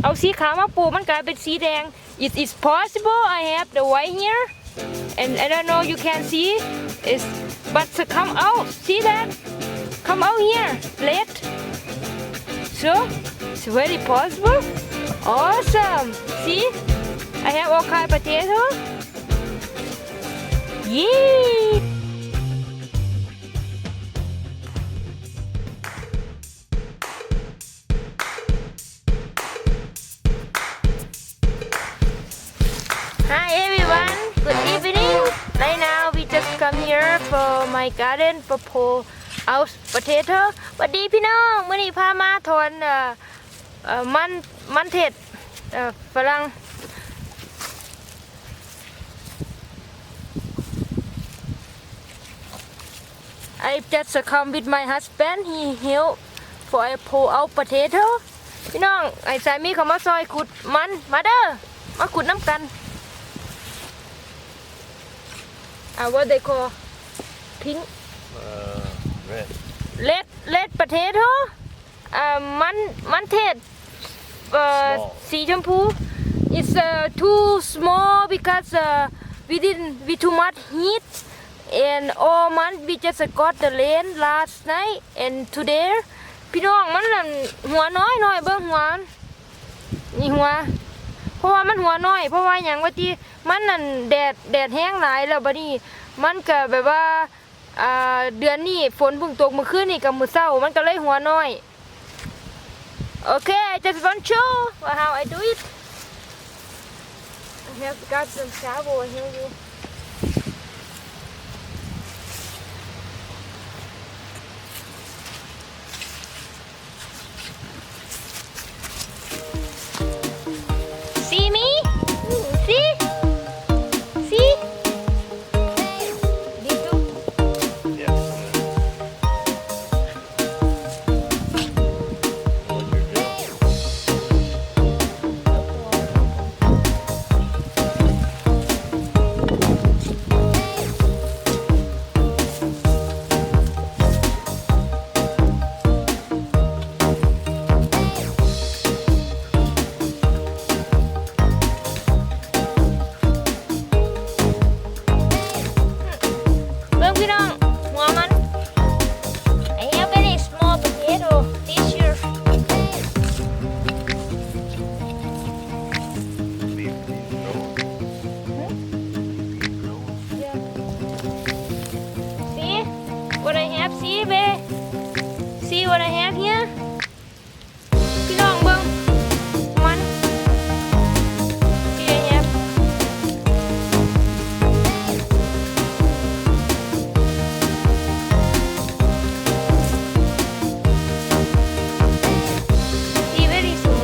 เอาสีขาวมาปลูกมันกลายเป็นสีแดง It is possible I have the white here and I don't know you can see is but come out see that come out here red so it's very possible awesome see I have all kind of potato yay Hi everyone, good evening. Right now we just come here for my garden for pull out potato. สวัสดีพี่น้องมื้อนี้พามาถอนมันเทศฝรั่ง I just come with my husband. He help for I pull out potato. พี่น้องไอ้สามีเขามาซอยขุดมันมาเด้อมาขุดน้ำกันwhat they call pink red potato มันเทศสีชมพู it's too small because we too much heat and all month we just got the rain last night and today พี่น้องมันหัวน้อยเบิ่งหัวนี่หัวเพราะว่ามันหัวน้อยเพราะว่าอย่างว่าที่มันนั่นแดดแห้งหลายแล้วบัดนี้มันก็แบบว่าเดือนนี้ฝนเพิ่งตกเมื่อคืนนี่กับมื้อเช้ามันก็เลยหัวน้อยโอเค I just want to show how I do it I have got some shovel here See me? See? See? These two? Yeah. What I have, see, babe? See what I have here? พี่น้องเบิ่งมัน See I have See very soon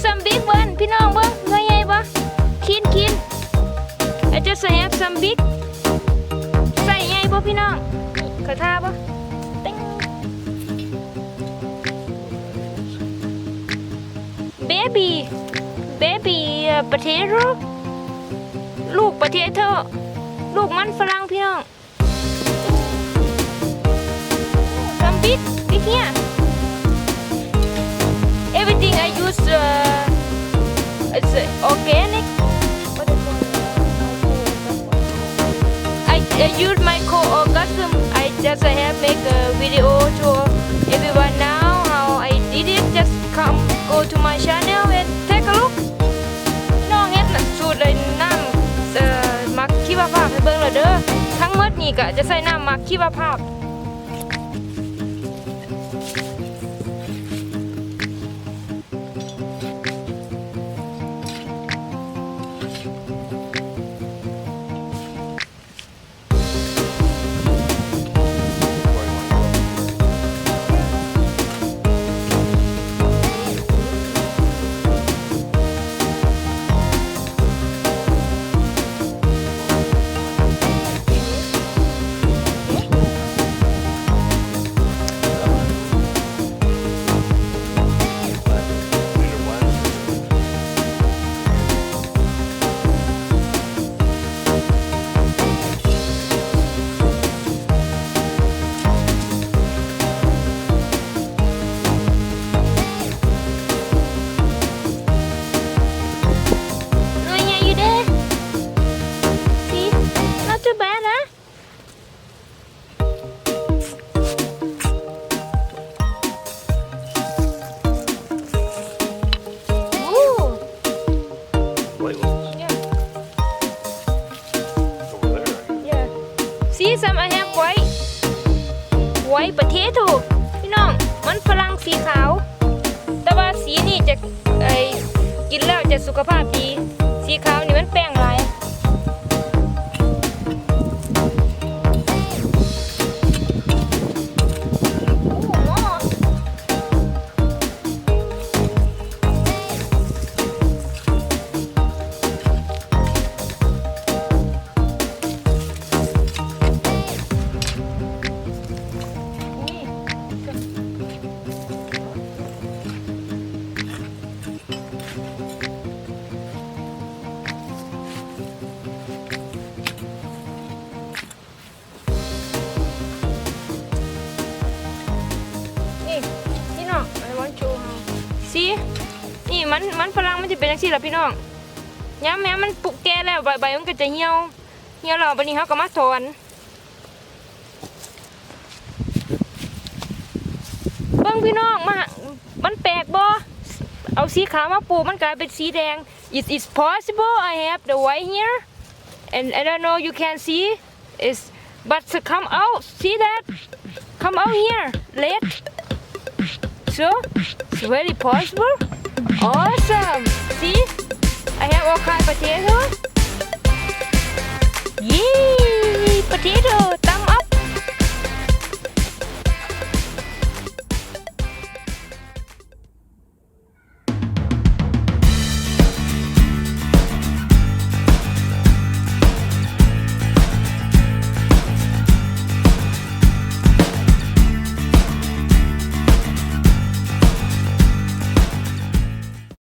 some big one พี่น้องเบิ่งหน่วยใหญ่บ่คินI just have some big ใส่ใหญ่บ่พี่น้องขอทาบ่ติ๊ง baby potato ลูก potato ลูกมันฝรั่งพี่น้อง some big here everything I use it's organic what is I use my co-orgasm I just have make a video to everyone now how I did it just come go to my channel and take a look น้องเฮ็ดน่ะสูตรเลยน้ำมักชีวภาพให้เบิ่งแล้วเด้อทั้งหมดนี่ก็จะใส่น้ำมักชีวภาพ potato พี่น้องมันฝรั่งสีขาวแต่ว่าสีนี่จะกินแล้วจะสุขภาพดีสีขาวนี่มันแป้งหลายสินี่มันฝรั่งมันจะเป็นอย่างนี้แหละพี่น้องย้ำแม้มันปลูกแก่แล้วใบมันก็จะเหี่ยวแล้ววันนี้เขาก็มาถอนเบิ้งพี่น้องมันแปลกบ่เอาสีขาวมาปลูกมันกลายเป็นสีแดง It's possible I have the white here and I don't know you can see is but come out see that come out here red so it's very possible awesome see I have all kind of potato